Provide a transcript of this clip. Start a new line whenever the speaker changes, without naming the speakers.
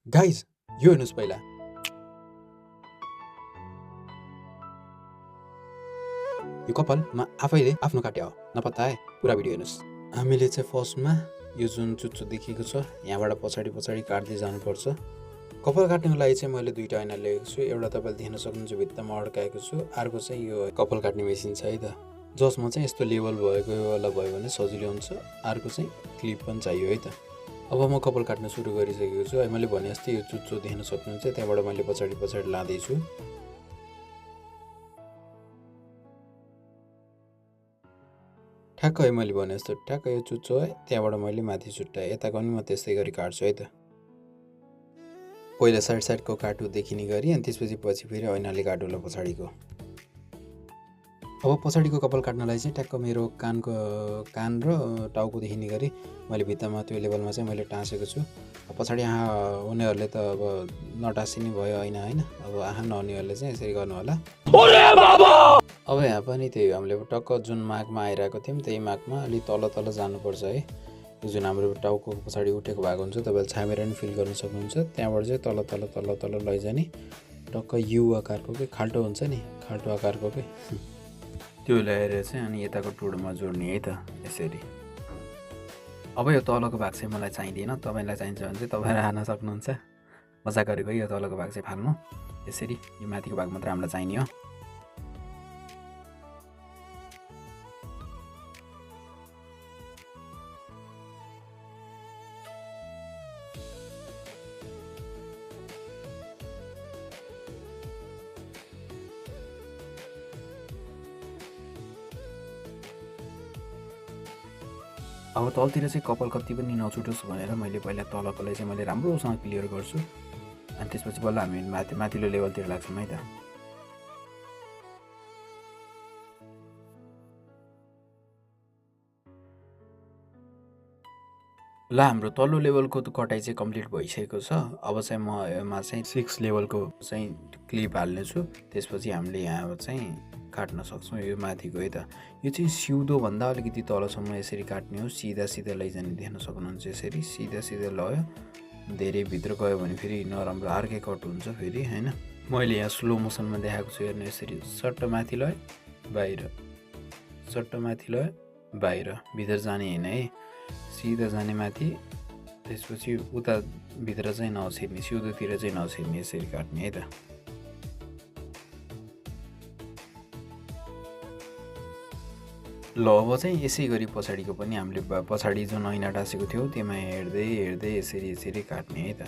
Guys यो हेर्नुहोस् पहिला यो कपालमा आफैले आफ्नो काट्या हो नपत्ता है पुरा भिडियो हेर्नुहोस्। हामीले चाहिँ फर्स्टमा यो जुन चुच्चो देखिएको छ यहाँबाट पछाडि पछाडि काट्दै जानुपर्छ। कपाल काट्नको लागि चाहिँ मैले दुईवटा ऐना लिएको छु। एउटा तपाईँले देख्न सक्नुहुन्छ भित्तामा अड्काएको छु, अर्को चाहिँ यो कपाल काट्ने मेसिन छ है त, जसमा चाहिँ यस्तो लेभल भएको वाला भयो भने सजिलो हुन्छ। अर्को चाहिँ क्लिप पनि चाहियो है त। अब म कपाल काट्न सुरु गरिसकेको छु। मैले भने जस्तै यो चुच्चो देख्न सक्नुहुन्छ, त्यहाँबाट मैले पछाडि पछाडि लाँदैछु। ठ्याक्क है मैले भने जस्तो ठ्याक्क यो चुच्चो है, त्यहाँबाट मैले माथि छुट्टाएँ। यताको पनि म त्यस्तै गरी काट्छु है त। पहिला साइडको काटु देखिने गरी अनि त्यसपछि पछि फेरि ऐनाले काटुला पछाडिको। अब पछाडिको कपाल काट्नलाई चाहिँ ठ्याक्क मेरो कान र टाउको देखिने गरी मैले भित्तामा त्यो लेभलमा चाहिँ मैले टाँसेको छु। पछाडि आँखा हुनेहरूले त अब नटाँसिने भयो ऐना होइन, अब आँखा नहुनेहरूले चाहिँ यसरी गर्नु होला। अब यहाँ पनि त्यही हामीले टक्क जुन मागमा आइरहेको थियौँ त्यही मागमा अलिक तल तल जानुपर्छ है। यो जुन हाम्रो टाउको पछाडि उठेको भाग हुन्छ तपाईँले छामेर पनि फिल गर्न सक्नुहुन्छ। त्यहाँबाट चाहिँ तल तल तल तल लैजाने टक्क यु आकारको के खाल्टो हुन्छ नि, खाल्टो आकारको के त्यो ल्याएर चाहिँ अनि यताको टुडोमा जोड्ने है त यसरी। अब यो तलको भाग चाहिँ मलाई चाहिँदैन, तपाईँलाई चाहिन्छ भने चाहिँ तपाईँले हाल्न सक्नुहुन्छ। मजाक गरेको यो तलको भाग चाहिँ फाल्नु यसरी, यो माथिको भाग मात्र हामीलाई चाहिने हो। अब तलतिर चाहिँ कपाल कति पनि नछुटोस् भनेर मैले पहिला तलकोलाई चाहिँ मैले राम्रोसँग क्लियर गर्छु अनि त्यसपछि बल्ल हामी माथिल्लो लेभलतिर लाग्छौँ है त। ल हाम्रो तल्लो लेभलको त कटाइ चाहिँ कम्प्लिट भइसकेको छ। अब चाहिँ म यसमा चाहिँ 6 लेभलको चाहिँ क्लिप हाल्नेछु। त्यसपछि हामीले यहाँ चाहिँ काट्न सक्छौँ यो माथिको है त। यो चाहिँ सिउँदो भन्दा अलिकति तलसम्म यसरी काट्ने हो, सिधा सिधा लैजाने देख्न सक्नुहुन्छ। यसरी सिधा सिधा लयो, धेरै भित्र गयो भने फेरि नराम्रो अर्कै कट हुन्छ फेरि होइन। मैले यहाँ स्लो मोसनमा देखाएको छु, हेर्नु यसरी सट्ट माथि लयो बाहिर, सट्ट माथि लयो बाहिर, भित्र जाने होइन है, सिधा जाने माथि, त्यसपछि उता भित्र चाहिँ नछिर्ने, सिउँदोतिर चाहिँ नछिर्ने, यसरी काट्ने है त। ल अब चाहिँ यसै गरी पछाडिको पनि हामीले पछाडि जुन ऐना टाँसेको थियो त्यसमा हेर्दै हेर्दै यसरी यसरी काट्ने है त।